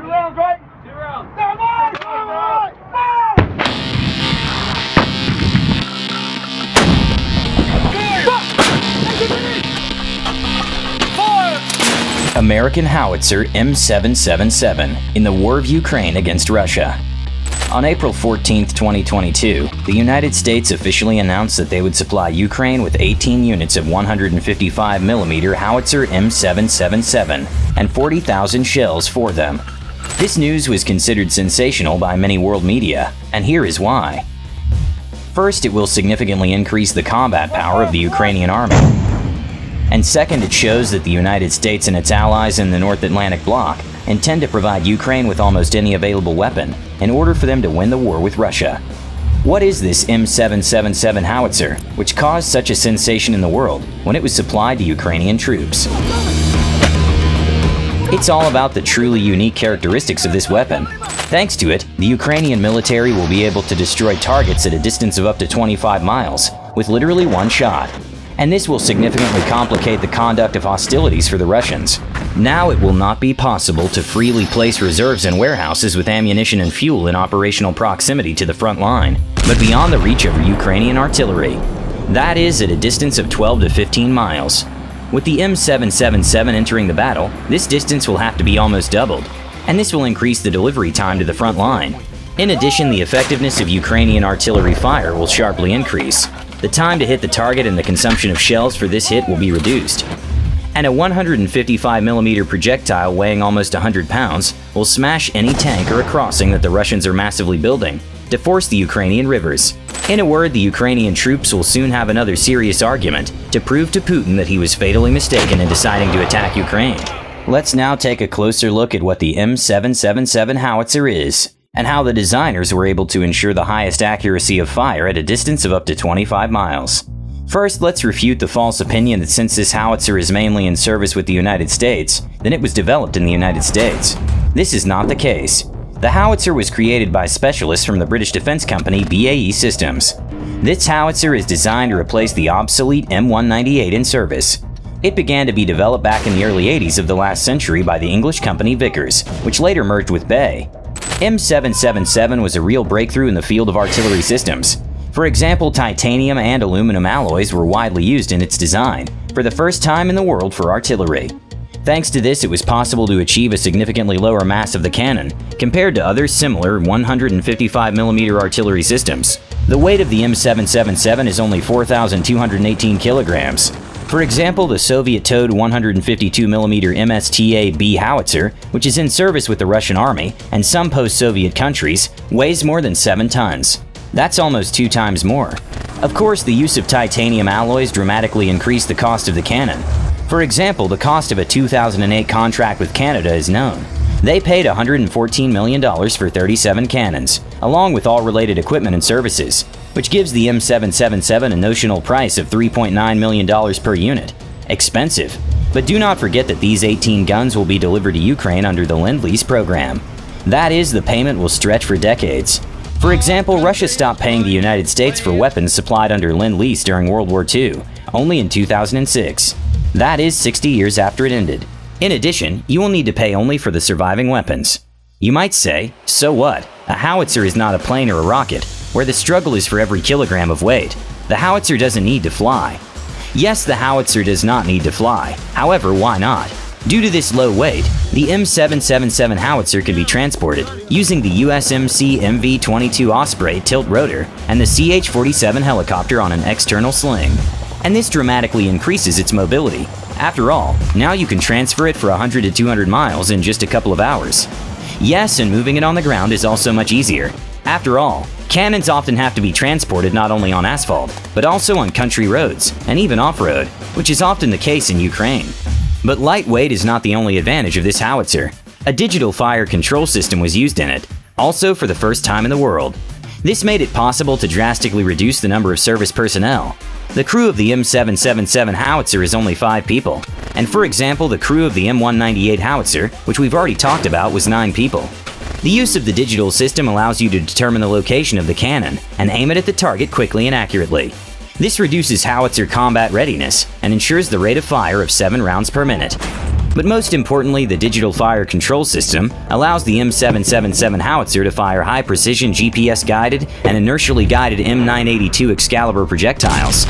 2 rounds, right? 2 rounds. Now, march! March! American Howitzer M777 in the war of Ukraine against Russia. On April 14, 2022, the United States officially announced that they would supply Ukraine with 18 units of 155mm Howitzer M777 and 40,000 shells for them. This news was considered sensational by many world media, and here is why. First, it will significantly increase the combat power of the Ukrainian army. And second, it shows that the United States and its allies in the North Atlantic bloc intend to provide Ukraine with almost any available weapon in order for them to win the war with Russia. What is this M777 howitzer, which caused such a sensation in the world when it was supplied to Ukrainian troops? It's all about the truly unique characteristics of this weapon. Thanks to it, the Ukrainian military will be able to destroy targets at a distance of up to 25 miles with literally one shot. And this will significantly complicate the conduct of hostilities for the Russians. Now it will not be possible to freely place reserves in warehouses with ammunition and fuel in operational proximity to the front line, but beyond the reach of Ukrainian artillery. That is, at a distance of 12 to 15 miles. With the M777 entering the battle, this distance will have to be almost doubled, and this will increase the delivery time to the front line. In addition, the effectiveness of Ukrainian artillery fire will sharply increase. The time to hit the target and the consumption of shells for this hit will be reduced. And a 155mm projectile weighing almost 100 pounds will smash any tank or a crossing that the Russians are massively building to force the Ukrainian rivers. In a word, the Ukrainian troops will soon have another serious argument to prove to Putin that he was fatally mistaken in deciding to attack Ukraine. Let's now take a closer look at what the M777 howitzer is, and how the designers were able to ensure the highest accuracy of fire at a distance of up to 25 miles. First, let's refute the false opinion that since this howitzer is mainly in service with the United States, then it was developed in the United States. This is not the case. The howitzer was created by specialists from the British defense company BAE Systems. This howitzer is designed to replace the obsolete M198 in service. It began to be developed back in the early 80s of the last century by the English company Vickers, which later merged with BAE. M777 was a real breakthrough in the field of artillery systems. For example, titanium and aluminum alloys were widely used in its design, for the first time in the world for artillery. Thanks to this, it was possible to achieve a significantly lower mass of the cannon compared to other similar 155mm artillery systems. The weight of the M777 is only 4,218 kilograms. For example, the Soviet-towed 152mm MSTA-B howitzer, which is in service with the Russian army and some post-Soviet countries, weighs more than 7 tons. That's almost 2 times more. Of course, the use of titanium alloys dramatically increased the cost of the cannon. For example, the cost of a 2008 contract with Canada is known. They paid $114 million for 37 cannons, along with all related equipment and services, which gives the M777 a notional price of $3.9 million per unit. Expensive. But do not forget that these 18 guns will be delivered to Ukraine under the Lend-Lease program. That is, the payment will stretch for decades. For example, Russia stopped paying the United States for weapons supplied under Lend-Lease during World War II, only in 2006. That is 60 years after it ended. In addition, you will need to pay only for the surviving weapons. You might say, so what? A howitzer is not a plane or a rocket, where the struggle is for every kilogram of weight. The howitzer doesn't need to fly. Yes, the howitzer does not need to fly. However, why not? Due to this low weight, the M777 howitzer can be transported using the USMC MV-22 Osprey tilt rotor and the CH-47 helicopter on an external sling. And this dramatically increases its mobility. After all, now you can transfer it for 100 to 200 miles in just a couple of hours. Yes, and moving it on the ground is also much easier. After all, cannons often have to be transported not only on asphalt, but also on country roads, and even off-road, which is often the case in Ukraine. But lightweight is not the only advantage of this howitzer. A digital fire control system was used in it, also for the first time in the world. This made it possible to drastically reduce the number of service personnel. The crew of the M777 howitzer is only 5 people, and for example, the crew of the M198 howitzer, which we've already talked about, was 9 people. The use of the digital system allows you to determine the location of the cannon and aim it at the target quickly and accurately. This reduces howitzer combat readiness and ensures the rate of fire of 7 rounds per minute. But most importantly, the digital fire control system allows the M777 howitzer to fire high-precision GPS-guided and inertially guided M982 Excalibur projectiles.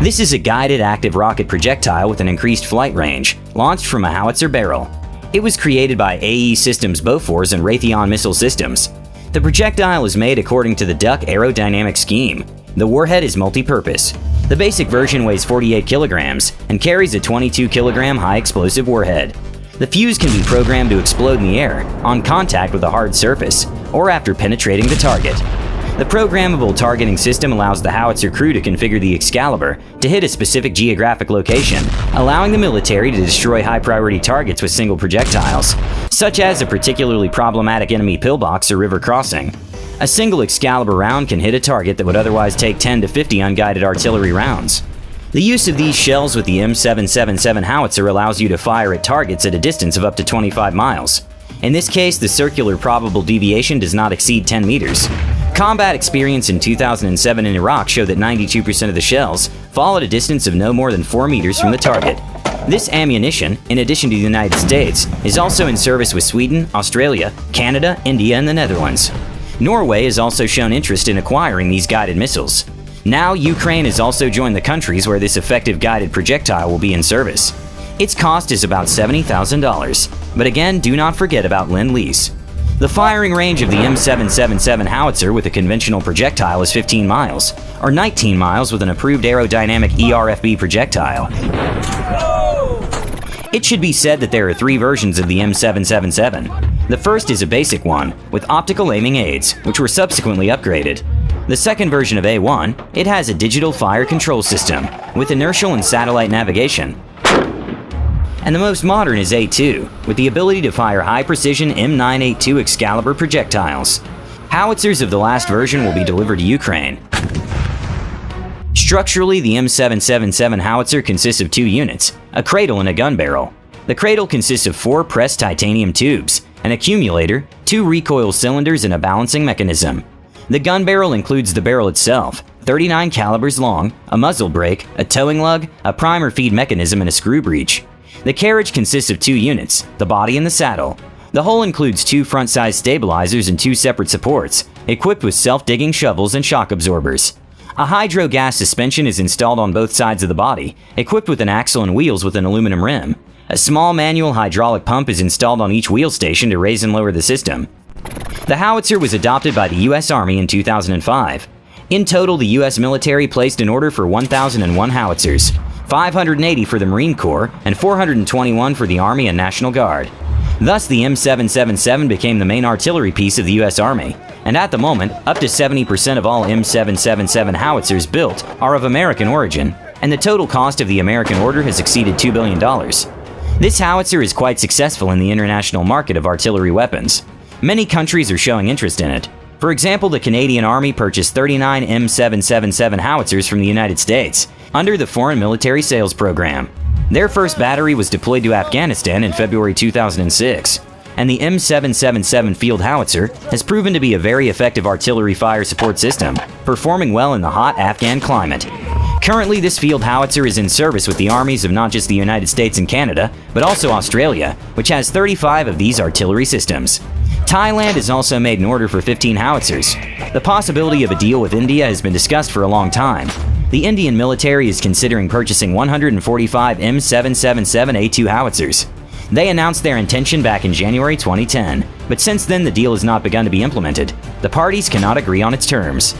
This is a guided active rocket projectile with an increased flight range, launched from a howitzer barrel. It was created by AE Systems Bofors and Raytheon Missile Systems. The projectile is made according to the Duck aerodynamic scheme. The warhead is multi-purpose. The basic version weighs 48 kilograms and carries a 22-kilogram high-explosive warhead. The fuse can be programmed to explode in the air, on contact with a hard surface, or after penetrating the target. The programmable targeting system allows the howitzer crew to configure the Excalibur to hit a specific geographic location, allowing the military to destroy high-priority targets with single projectiles, such as a particularly problematic enemy pillbox or river crossing. A single Excalibur round can hit a target that would otherwise take 10 to 50 unguided artillery rounds. The use of these shells with the M777 howitzer allows you to fire at targets at a distance of up to 25 miles. In this case, the circular probable deviation does not exceed 10 meters. Combat experience in 2007 in Iraq showed that 92% of the shells fall at a distance of no more than 4 meters from the target. This ammunition, in addition to the United States, is also in service with Sweden, Australia, Canada, India, and the Netherlands. Norway has also shown interest in acquiring these guided missiles. Now, Ukraine has also joined the countries where this effective guided projectile will be in service. Its cost is about $70,000, but again, do not forget about Lend-Lease. The firing range of the M777 howitzer with a conventional projectile is 15 miles, or 19 miles with an approved aerodynamic ERFB projectile. It should be said that there are 3 versions of the M777. The first is a basic one, with optical aiming aids, which were subsequently upgraded. The second version of A1, it has a digital fire control system, with inertial and satellite navigation. And the most modern is A2, with the ability to fire high-precision M982 Excalibur projectiles. Howitzers of the last version will be delivered to Ukraine. Structurally, the M777 howitzer consists of 2 units, a cradle and a gun barrel. The cradle consists of 4 pressed titanium tubes, an accumulator, 2 recoil cylinders, and a balancing mechanism. The gun barrel includes the barrel itself, 39 calibers long, a muzzle brake, a towing lug, a primer feed mechanism, and a screw breech. The carriage consists of 2 units, the body and the saddle. The hull includes 2 front-side stabilizers and 2 separate supports, equipped with self-digging shovels and shock absorbers. A hydro-gas suspension is installed on both sides of the body, equipped with an axle and wheels with an aluminum rim. A small manual hydraulic pump is installed on each wheel station to raise and lower the system. The howitzer was adopted by the U.S. Army in 2005. In total, the U.S. military placed an order for 1,001 howitzers, 580 for the Marine Corps, and 421 for the Army and National Guard. Thus, the M777 became the main artillery piece of the U.S. Army, and at the moment, up to 70% of all M777 howitzers built are of American origin, and the total cost of the American order has exceeded $2 billion. This howitzer is quite successful in the international market of artillery weapons. Many countries are showing interest in it. For example, the Canadian Army purchased 39 M777 howitzers from the United States under the Foreign Military Sales Program. Their first battery was deployed to Afghanistan in February 2006, and the M777 field howitzer has proven to be a very effective artillery fire support system, performing well in the hot Afghan climate. Currently, this field howitzer is in service with the armies of not just the United States and Canada, but also Australia, which has 35 of these artillery systems. Thailand has also made an order for 15 howitzers. The possibility of a deal with India has been discussed for a long time. The Indian military is considering purchasing 145 M777A2 howitzers. They announced their intention back in January 2010, but since then the deal has not begun to be implemented. The parties cannot agree on its terms.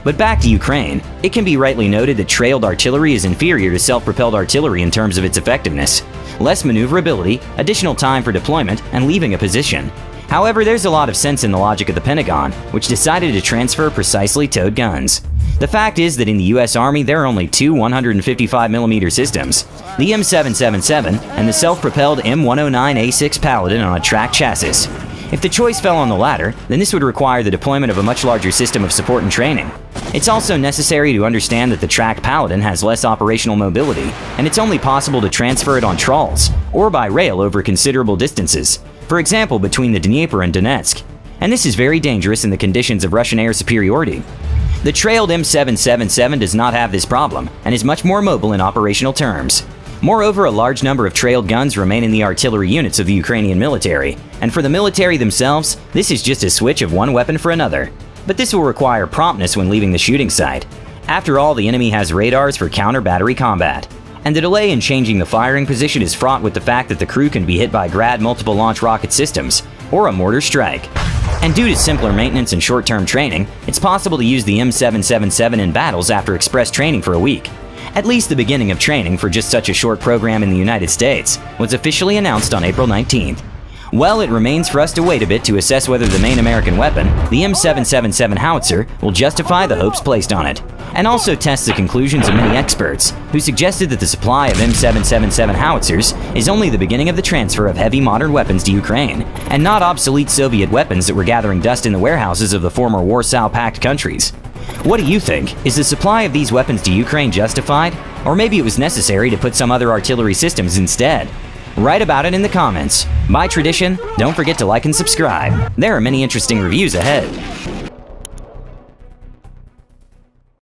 But back to Ukraine, it can be rightly noted that trailed artillery is inferior to self-propelled artillery in terms of its effectiveness. Less maneuverability, additional time for deployment, and leaving a position. However, there's a lot of sense in the logic of the Pentagon, which decided to transfer precisely towed guns. The fact is that in the US Army there are only 2 155mm systems, the M777 and the self-propelled M109A6 Paladin on a track chassis. If the choice fell on the latter, then this would require the deployment of a much larger system of support and training. It's also necessary to understand that the tracked Paladin has less operational mobility, and it's only possible to transfer it on trawls, or by rail over considerable distances, for example between the Dnieper and Donetsk, and this is very dangerous in the conditions of Russian air superiority. The trailed M777 does not have this problem, and is much more mobile in operational terms. Moreover, a large number of trailed guns remain in the artillery units of the Ukrainian military, and for the military themselves, this is just a switch of one weapon for another. But this will require promptness when leaving the shooting site. After all, the enemy has radars for counter-battery combat, and the delay in changing the firing position is fraught with the fact that the crew can be hit by Grad multiple launch rocket systems, or a mortar strike. And due to simpler maintenance and short-term training, it's possible to use the M777 in battles after express training for a week. At least the beginning of training for just such a short program in the United States was officially announced on April 19th. Well, it remains for us to wait a bit to assess whether the main American weapon, the M777 Howitzer, will justify the hopes placed on it, and also test the conclusions of many experts who suggested that the supply of M777 Howitzers is only the beginning of the transfer of heavy modern weapons to Ukraine, and not obsolete Soviet weapons that were gathering dust in the warehouses of the former Warsaw Pact countries. What do you think? Is the supply of these weapons to Ukraine justified? Or maybe it was necessary to put some other artillery systems instead? Write about it in the comments. By tradition, don't forget to like and subscribe. There are many interesting reviews ahead.